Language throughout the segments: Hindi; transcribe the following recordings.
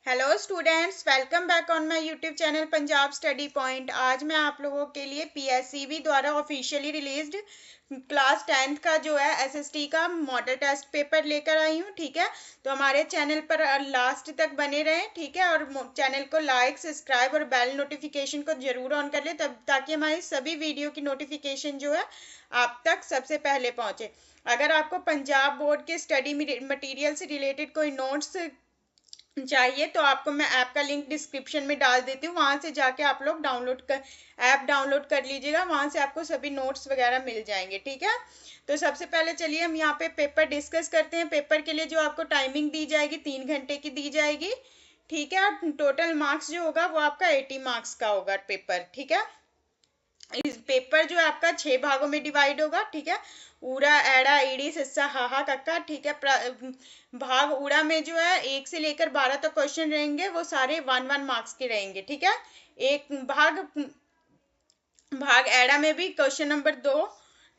Hello students, welcome back on my YouTube channel Punjab study point. आज मैं आप लोगों के लिए पीएससीबी द्वारा ऑफिशियली रिलीज्ड क्लास 10th का जो है एसएसटी का मॉडल टेस्ट पेपर लेकर आई हूँ। ठीक है, तो हमारे चैनल पर लास्ट तक बने रहें। ठीक है, और चैनल को लाइक, सब्सक्राइब और बेल नोटिफिकेशन को जरूर ऑन कर ले, तब ताकि हमारी सभी वीडियो की नोटिफिकेशन जो है आप तक सबसे पहले पहुंचे। अगर आपको पंजाब बोर्ड के स्टडी मटेरियल से रिलेटेड कोई नोट्स चाहिए तो आपको मैं ऐप का लिंक डिस्क्रिप्शन में डाल देती हूँ, वहां से जाके आप लोग ऐप डाउनलोड कर लीजिएगा। वहां से आपको सभी नोट्स वगैरह मिल जाएंगे। ठीक है, तो सबसे पहले चलिए हम यहाँ पे पेपर डिस्कस करते हैं। पेपर के लिए जो आपको टाइमिंग दी जाएगी 3 घंटे की दी जाएगी। ठीक है, और टोटल मार्क्स जो होगा वो आपका 80 मार्क्स का होगा पेपर। ठीक है, इस पेपर जो है आपका 6 भागों में डिवाइड होगा। ठीक है, ऊड़ा एड़ा ईड़ी सस्सा हाहा कक्का। ठीक है, भाग ऊड़ा में जो है 1 से लेकर 12 तक क्वेश्चन रहेंगे, वो सारे 1-1 मार्क्स के रहेंगे। ठीक है, एक भाग एड़ा में भी क्वेश्चन नंबर 2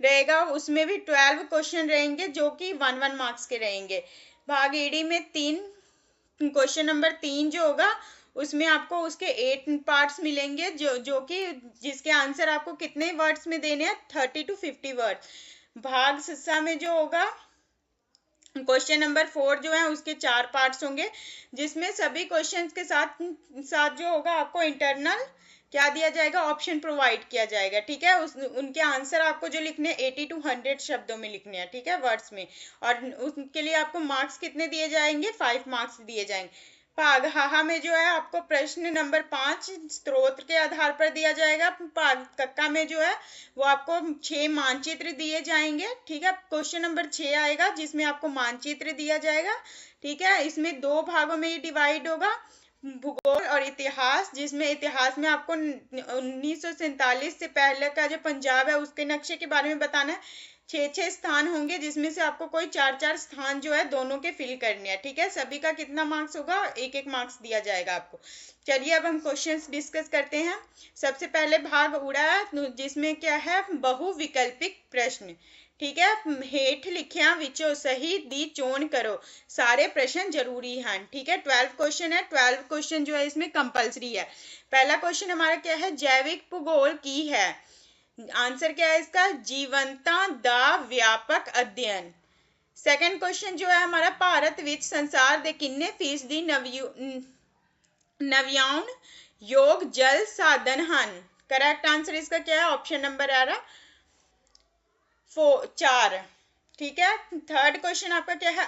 रहेगा, उसमें भी 12 क्वेश्चन रहेंगे जो कि 1-1 मार्क्स के रहेंगे। भाग ईडी में क्वेश्चन नंबर 3 जो होगा उसमें आपको उसके 8 पार्ट्स मिलेंगे, जो कि जिसके आंसर आपको कितने वर्ड्स में देने हैं, 30 to 50 वर्ड। भाग सस्सा में जो होगा क्वेश्चन नंबर 4 जो है उसके 4 पार्ट्स होंगे, जिसमें सभी क्वेश्चंस के साथ साथ जो होगा आपको इंटरनल क्या दिया जाएगा, ऑप्शन प्रोवाइड किया जाएगा। ठीक है, उनके आंसर आपको जो लिखने 80 to 100 शब्दों में लिखने हैं। ठीक है, वर्ड्स में, और उसके लिए आपको मार्क्स कितने दिए जाएंगे, 5 मार्क्स दिए जाएंगे। भाग हाहा में जो है आपको प्रश्न नंबर 5 स्त्रोत के आधार पर दिया जाएगा। भाग कक्का में जो है वो आपको 6 मानचित्र दिए जाएंगे। ठीक है, क्वेश्चन नंबर 6 आएगा जिसमें आपको मानचित्र दिया जाएगा। ठीक है, इसमें 2 भागों में ये डिवाइड होगा, भूगोल और इतिहास, जिसमें इतिहास में आपको 1947 से पहले का जो पंजाब है उसके नक्शे के बारे में बताना है। 6-6 स्थान होंगे, जिसमें से आपको कोई 4-4 स्थान जो है दोनों के फिल करने हैं। ठीक है, सभी का कितना मार्क्स होगा, 1-1 मार्क्स दिया जाएगा आपको। चलिए अब हम क्वेश्चंस डिस्कस करते हैं। सबसे पहले भाग उड़ा, जिसमें क्या है, बहुविकल्पिक प्रश्न। ठीक है, हेठ लिखिया विचों सही दी चोन करो। सारे प्रश्न जरूरी हैं। ठीक है, 12 क्वेश्चन है, 12 क्वेश्चन जो है इसमें कंपलसरी है। पहला क्वेश्चन हमारा क्या है, जैविक भूगोल की है। आंसर क्या है इसका, जीवंता दा व्यापक अध्ययन। सेकंड क्वेश्चन जो है हमारा, भारत विच संसार दे किन्ने फीसदी नव्याउन योग जल साधन हन। करेक्ट आंसर इसका क्या है, ऑप्शन नंबर आ रहा 4। ठीक है, थर्ड क्वेश्चन आपका क्या है,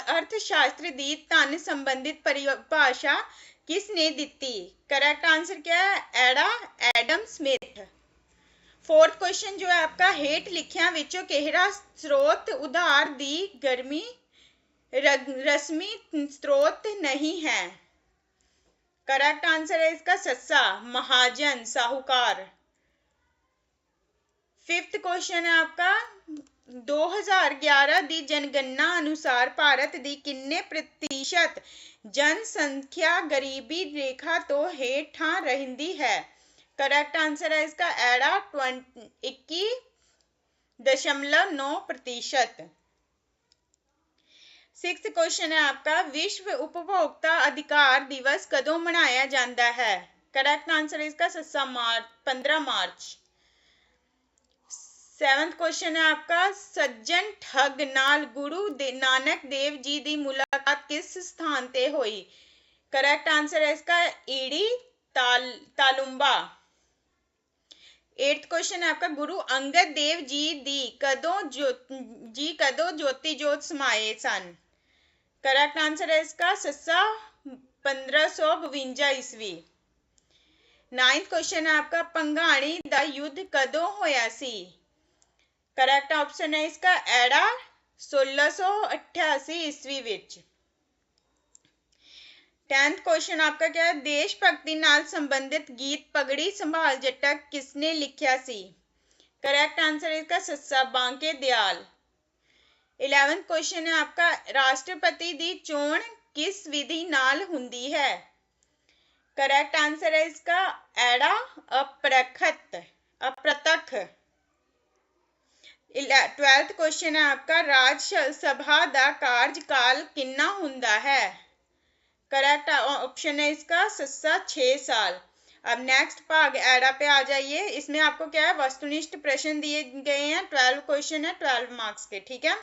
अर्थशास्त्र दी धन संबंधित परिभाषा किसने दी। करेक्ट आंसर क्या है, एडम स्मिथ। फोर्थ क्वेश्चन जो है आपका, हेठ लिखिया विचों केहड़ा स्रोत उधार दी गर्मी रश्मि स्रोत नहीं है। करेक्ट आंसर है इसका सस्सा, महाजन साहूकार। फिफ्थ क्वेश्चन है आपका, 2011 दी जनगणना अनुसार भारत दी किन्ने प्रतिशत जनसंख्या गरीबी रेखा तो हेठां रहिंदी है। करेक्ट आंसर है इसका एड़ा 21.9%। सिक्स्थ क्वेश्चन है आपका, विश्व उपभोक्ता अधिकार दिवस कदों मनाया जाता है। करेक्ट आंसर है इसका 15 मार्च। सेवंथ क्वेश्चन है आपका, सज्जन ठग नाल गुरु नानक देव जी दी मुलाकात किस स्थान ते हुई। करेक्ट आंसर है इसका ईड़ी तालुंबा। एट्थ क्वेश्चन है आपका, गुरु अंगद देव जी दी कदों ज्योति जोत समाये सन। करेक्ट आंसर है इसका सस्सा 1552 ईस्वी। नाइन्थ क्वेश्चन है आपका, पंगाणी दा युद्ध कदों होया सी। करेक्ट ऑप्शन है इसका एड़ा 1688 ईस्वी विच। 10th क्वेश्चन आपका क्या है, देश भक्ति नाल संबंधित गीत पगड़ी संभाल जट्टा किसने लिखिया सी। करेक्ट आंसर है इसका सस्सा बांके दयाल। 11th क्वेश्चन है आपका, राष्ट्रपति दी चोण किस विधि नाल हुंदी है। करेक्ट आंसर है इसका एड़ा अप्रतख। 12th क्वेश्चन है आपका, राज सभा दा कार्यकाल किन्ना हुंदा है। करेक्ट ऑप्शन है इसका सस्सा 6 साल। अब नेक्स्ट भाग एडा पे आ जाइए। इसमें आपको क्या है, वस्तुनिष्ठ प्रश्न दिए गए हैं, 12 क्वेश्चन है 12 मार्क्स के, ठीक है।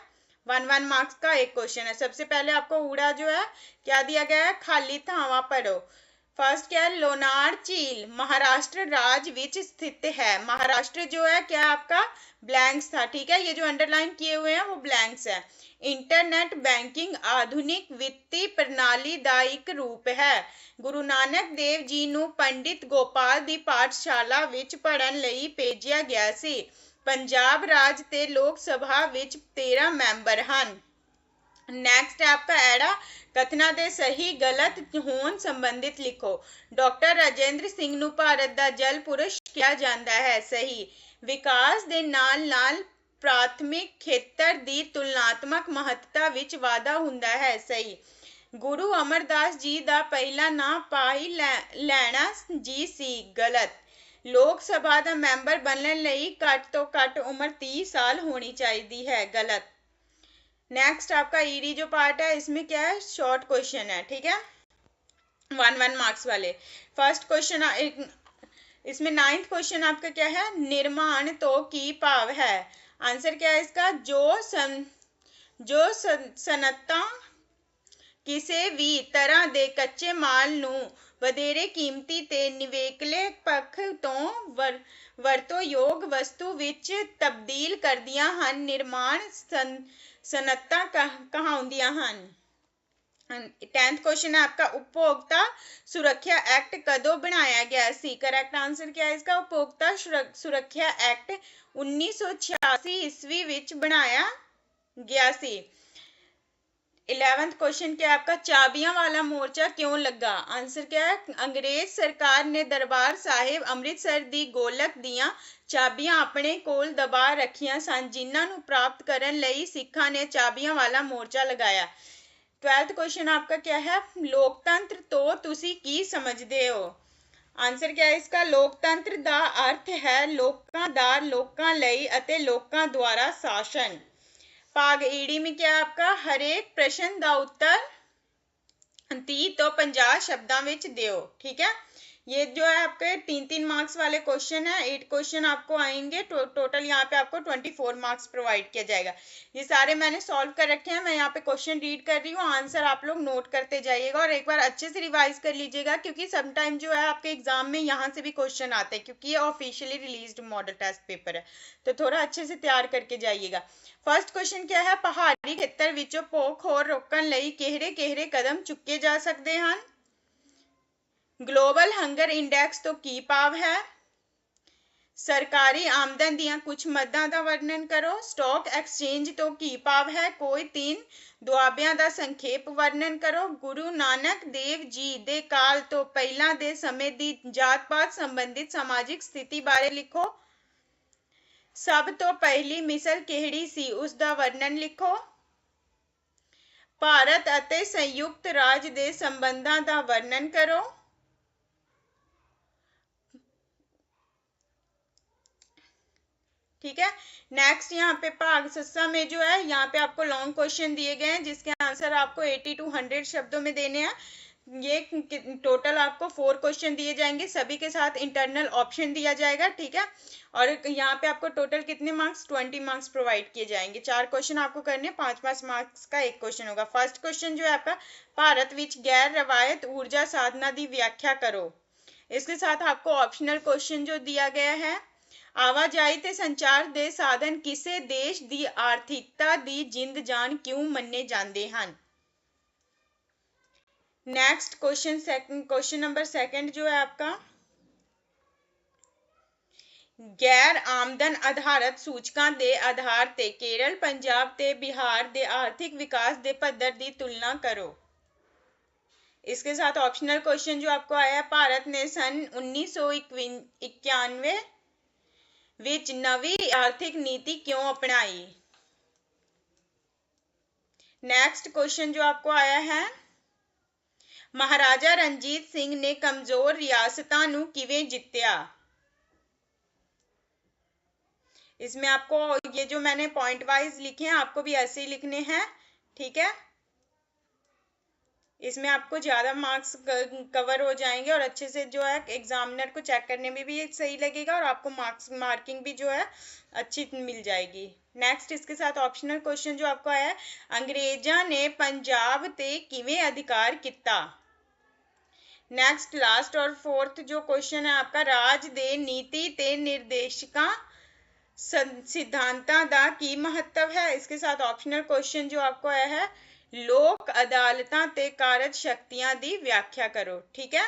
1 मार्क्स का एक क्वेश्चन है। सबसे पहले आपको ऊड़ा जो है क्या दिया गया है, खाली थावा पढ़ो। फर्स्ट क्या है, लोनार झील महाराष्ट्र राज्य विच स्थित है। महाराष्ट्र जो है क्या आपका ब्लैंक्स था, ठीक है। ये जो अंडरलाइन किए हुए हैं वो ब्लैंक्स है। इंटरनेट बैंकिंग आधुनिक वित्तीय प्रणाली का एक रूप है। गुरु नानक देव जी ਨੂੰ पंडित गोपाल ਦੀ ਪਾਠਸ਼ਾਲਾ ਵਿੱਚ ਪੜ੍ਹਨ ਲਈ ਭੇਜਿਆ ਗਿਆ ਸੀ। पंजाब राज ਤੇ लोक सभा ਵਿੱਚ 13 ਮੈਂਬਰ ਹਨ। नेक्स्ट है आपका एड़ा, कथना दे सही गलत होने संबंधित लिखो। डॉक्टर राजेंद्र सिंह ਨੂੰ भारत ਦਾ जल पुरुष किया जाता है, सही। विकास ਦੇ ਨਾਲ प्राथमिक खेतर ਦੀ तुलनात्मक महत्ता ਵਿੱਚ ਵਾਧਾ ਹੁੰਦਾ है, सही। गुरु अमरदास जी ਦਾ ਪਹਿਲਾ ਨਾਂ ਭਾਈ ਲਹਿਣਾ ਜੀ ਸੀ, गलत। लोक सभा ਦਾ ਮੈਂਬਰ ਬਣਨ ਲਈ ਘੱਟ ਤੋਂ ਘੱਟ उम्र 30 साल होनी चाहिए है, गलत। नेक्स्ट आपका ईडी जो पार्ट है इसमें क्या है, शॉर्ट क्वेश्चन है, ठीक है, 1 मार्क्स वाले। फर्स्ट क्वेश्चन इसमें 9th क्वेश्चन आपका क्या है, निर्माण तो की भाव है। आंसर क्या है इसका, जो सनअतां ਕਿਸੇ ਵੀ ਤਰ੍ਹਾਂ ਦੇ ਕੱਚੇ ਮਾਲ ਨੂੰ ਵਧੇਰੇ ਕੀਮਤੀ ਤੇ ਨਿਵੇਕਲੇ ਪੱਖ ਤੋਂ ਵਰਤੋਂਯੋਗ ਵਸਤੂ ਵਿੱਚ ਤਬਦੀਲ ਕਰਦੀਆਂ ਹਨ। ਨਿਰਮਾਣ ਸਨਅਤਾਂ ਕਹਾਉਂਦੀਆਂ ਹਨ। 10th क्वेश्चन है आपका, उपभोक्ता सुरक्षा एक्ट कदों बनाया गया सी। करेक्ट आंसर क्या है इसका, उपभोक्ता सुरक्षा एक्ट 1986 ईस्वी विच बनाया गया सी। 11th क्वेश्चन क्या है आपका, चाबियां वाला मोर्चा क्यों लगा। आंसर क्या है, अंग्रेज सरकार ने दरबार साहिब अमृतसर दी गोलक दियां चाबियां अपने कोल दबा रखियां सन, जिन्हां नूं प्राप्त करन लई सिखां ने चाबियां वाला मोर्चा लगाया। 12th क्वेश्चन आपका क्या है, लोकतंत्र तो तुसी की समझदे हो। आंसर क्या है इसका, लोकतंत्र दा अर्थ है लोकां दा लोकां लई अते लोकां द्वारा शासन। भाग ईडी में क्या है आपका, हरेक प्रश्न का उत्तर 30 तो 50 शब्दों में दियो, ठीक है। ये जो है आपके 3 मार्क्स वाले क्वेश्चन है, 8 क्वेश्चन आपको आएंगे। टोटल यहाँ पे आपको 24 मार्क्स प्रोवाइड किया जाएगा। ये सारे मैंने सॉल्व कर रखे हैं। मैं यहाँ पे क्वेश्चन रीड कर रही हूँ, आंसर आप लोग नोट करते जाइएगा और एक बार अच्छे से रिवाइज कर लीजिएगा, क्योंकि समटाइम जो है आपके एग्जाम में यहाँ से भी क्वेश्चन आते हैं, क्योंकि ये officially released model test paper है, तो थोड़ा अच्छे से तैयार करके जाइएगा। फर्स्ट क्वेश्चन क्या है, पहाड़ी खेतर विचों भूख होर रोकण लई किहड़े कदम चुके जा सकते हैं। ग्लोबल हंगर इंडेक्स तो की भाव है। सरकारी आमदन दियां कुछ मदां दा वर्णन करो। स्टॉक एक्सचेंज तो की भाव है। कोई 3 दुआबियां दा संखेप वर्णन करो। गुरु नानक देव जी दे काल तो पहला दे समय दी जात पात संबंधित सामाजिक स्थिति बारे लिखो। सब तो पहली मिसल किहड़ी सी, उस दा वर्णन लिखो। भारत अते संयुक्त राज्य दे संबंधां दा वर्णन करो। ठीक है। नेक्स्ट यहाँ पे भाग सस्सा में जो है यहाँ पे आपको लॉन्ग क्वेश्चन दिए गए हैं, जिसके आंसर आपको 80 to 100 शब्दों में देने हैं। ये टोटल आपको 4 क्वेश्चन दिए जाएंगे, सभी के साथ इंटरनल ऑप्शन दिया जाएगा, ठीक है। और यहाँ पे आपको टोटल कितने मार्क्स, 20 मार्क्स प्रोवाइड किए जाएंगे। 4 क्वेश्चन आपको करने, 5 मार्क्स का एक क्वेश्चन होगा। फर्स्ट क्वेश्चन जो है आपका, भारत विच गैर रवायत ऊर्जा साधना की व्याख्या करो। इसके साथ आपको ऑप्शनल क्वेश्चन जो दिया गया है, आवाजाही ते संचार दे साधन किसे देश दी आर्थिकता दी जिंद जान क्यों मन्ने जाते हैं। नेक्स्ट क्वेश्चन नंबर 2 जो है आपका, गैर आमदन आधारित सूचकां दे आधार ते केरल, पंजाब ते बिहार दे आर्थिक विकास दे पद्धर दी तुलना करो। इसके साथ ऑप्शनल क्वेश्चन जो आपको आया, भारत ने सन 1991 विच नवी आर्थिक नीति क्यों अपनाई। नेक्स्ट क्वेश्चन जो आपको आया है, महाराजा रणजीत सिंह ने कमजोर रियासतां नूं किवें जित्तिया। इसमें आपको ये जो मैंने पॉइंट वाइज लिखे हैं आपको भी ऐसे ही लिखने हैं, ठीक है। इसमें आपको ज़्यादा मार्क्स कवर हो जाएंगे और अच्छे से जो है एग्जामिनर को चेक करने में भी सही लगेगा और आपको मार्किंग भी जो है अच्छी मिल जाएगी। नेक्स्ट इसके साथ ऑप्शनल क्वेश्चन जो आपको आया है, अंग्रेजा ने पंजाब ते किवें अधिकार किता। नेक्स्ट लास्ट और फोर्थ जो क्वेश्चन है आपका, राज दे नीति ते निर्देशका सिद्धांतां दा की महत्व है। इसके साथ ऑप्शनल क्वेश्चन जो आपको आया है, लोक अदालतां ते कारज शक्तियां दी व्याख्या करो। ठीक है,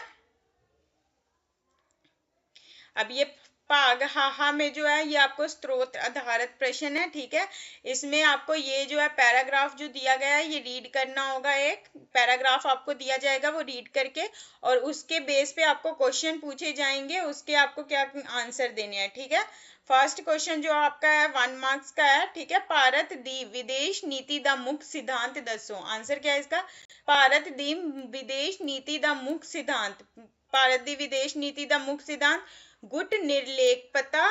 अब ये भाग हाहा में जो है ये आपको स्रोत आधारित प्रश्न है। ठीक है, इसमें आपको ये जो है पैराग्राफ जो दिया गया है ये रीड करना होगा। एक पैराग्राफ आपको दिया जाएगा, वो रीड करके और उसके बेस पे आपको क्वेश्चन पूछे जाएंगे, उसके आपको क्या आंसर देने हैं। ठीक है, फर्स्ट क्वेश्चन जो आपका है 1 मार्क्स का है। ठीक है, भारत दी विदेश नीति दा मुख्य सिद्धांत दसो। आंसर क्या है इसका, भारत दी विदेश नीति दा मुख्य सिद्धांत, भारत दी विदेश नीति दा मुख्य सिद्धांत गुट निर्लेपता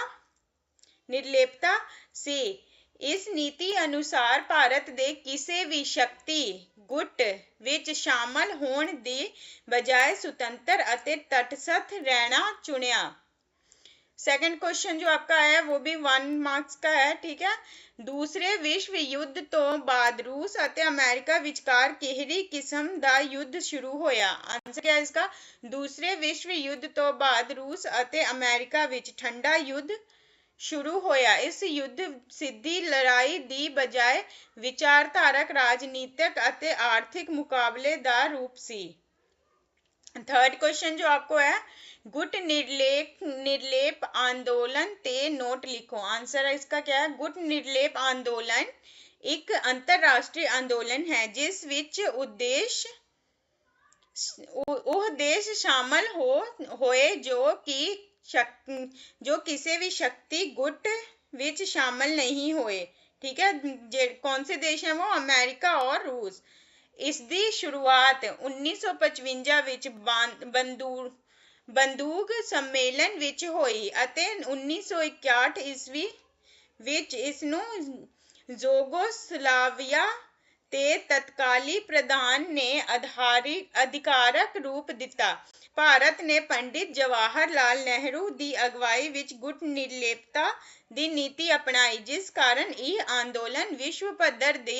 से। इस नीति अनुसार भारत दे किसी भी शक्ति गुट विच शामिल होने दे बजाय स्वतंत्र अते तटस्थ रहना चुनिया। सेकंड क्वेश्चन जो आपका है वो भी 1 मार्क्स का है। ठीक है, दूसरे विश्व युद्ध तो बाद रूस अते अमेरिका विचकार किहड़ी किस्म दा युद्ध शुरू होया। आंसर क्या है इसका, दूसरे विश्व युद्ध तो बाद रूस अते अमेरिका विच ठंडा युद्ध शुरू होया। इस युद्ध सीधी लड़ाई दी बजाय विचारधारक राजनीतिक अते आर्थिक मुकाबले दा रूप सी। थर्ड क्वेश्चन जो आपको है, गुट निर्लेप आंदोलन ते नोट लिखो। आंसर इसका क्या है, गुट निर्लेप आंदोलन एक अंतरराष्ट्रीय आंदोलन है जिस विच ਉਹ देश शामिल होए जो किसी भी शक्ति गुट विच शामिल नहीं हुए। ठीक है, कौन से देश हैं वो, अमेरिका और रूस। इसकी शुरुआत 1955 विच बंदूक सम्मेलन विच होई अते 1961 ईस्वी विच इसनू जोगोस्लाविया ते तत्काली प्रधान ने अधिकारक रूप दिता। भारत ने पंडित जवाहर लाल नेहरू दी अगवाई विच गुट निर्लेपता दी नीति अपनाई, जिस कारण यह आंदोलन विश्व पद्धर दे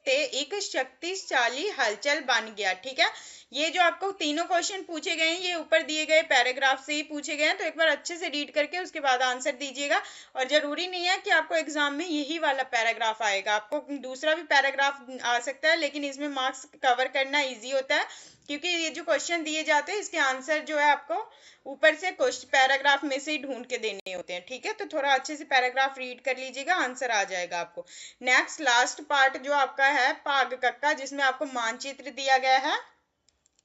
ते एक शक्तिशाली हलचल बन गया। ठीक है, ये जो आपको तीनों क्वेश्चन पूछे गए हैं ये ऊपर दिए गए पैराग्राफ से ही पूछे गए हैं, तो एक बार अच्छे से रीड करके उसके बाद आंसर दीजिएगा। और जरूरी नहीं है कि आपको एग्जाम में यही वाला पैराग्राफ आएगा, आपको दूसरा भी पैराग्राफ आ सकता है, लेकिन इसमें मार्क्स कवर करना ईजी होता है क्योंकि ये जो क्वेश्चन दिए जाते हैं इसके आंसर जो है आपको ऊपर से पैराग्राफ में से ही ढूंढ के देने होते हैं। ठीक है, तो थोड़ा अच्छे से पैराग्राफ रीड कर लीजिएगा, आंसर आ जाएगा आपको। नेक्स्ट लास्ट पार्ट जो आपका है भाग कक्का, जिसमें आपको मानचित्र दिया गया है।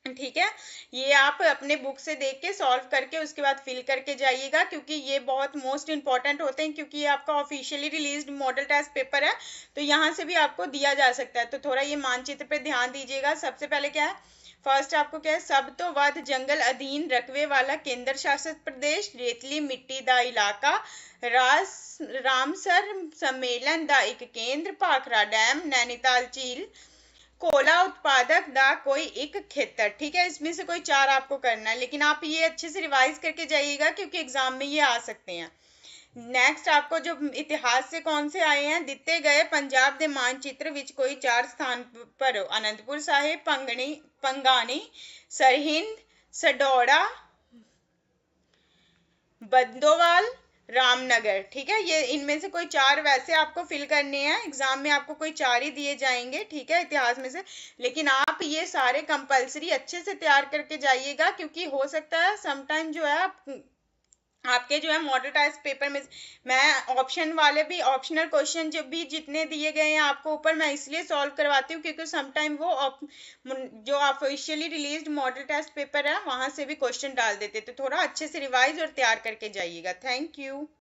ठीक है, ये आप अपने बुक से देख के सॉल्व करके उसके बाद फिल करके जाइएगा, क्योंकि ये बहुत मोस्ट इंपॉर्टेंट होते हैं, क्योंकि ये आपका officially released model test paper है, तो यहाँ से भी आपको दिया जा सकता है। तो थोड़ा ये मानचित्र पे ध्यान दीजिएगा। सबसे पहले क्या है, फर्स्ट आपको क्या है, सब तो वध जंगल अधीन रकबे वाला केंद्र शासित प्रदेश, रेतली मिट्टी दा इलाका, रामसर सम्मेलन दा एक केंद्र, भाखड़ा डैम, नैनीताल झील, कोला उत्पादक दा कोई एक खेतर। ठीक है, इसमें से कोई 4 आपको करना है, लेकिन आप ये अच्छे से रिवाइज करके जाइएगा क्योंकि एग्जाम में ये आ सकते हैं। नेक्स्ट आपको जो इतिहास से कौन से आए हैं, दिते गए पंजाब के मानचित्र विच कोई 4 स्थान पर, आनंदपुर साहिब, पंगानी, सरहिंद, सडौड़ा, बंदोवाल, रामनगर। ठीक है, ये इनमें से कोई 4 वैसे आपको फिल करने हैं, एग्जाम में आपको कोई 4 ही दिए जाएंगे। ठीक है, इतिहास में से, लेकिन आप ये सारे कंपलसरी अच्छे से तैयार करके जाइएगा, क्योंकि हो सकता है समटाइम जो है आपके जो है मॉडल टेस्ट पेपर में मैं ऑप्शन वाले भी ऑप्शनल क्वेश्चन जो भी जितने दिए गए हैं आपको ऊपर, मैं इसलिए सॉल्व करवाती हूँ क्योंकि समटाइम वो जो officially released model test paper है वहां से भी क्वेश्चन डाल देते, तो थोड़ा अच्छे से रिवाइज और तैयार करके जाइएगा। Thank you.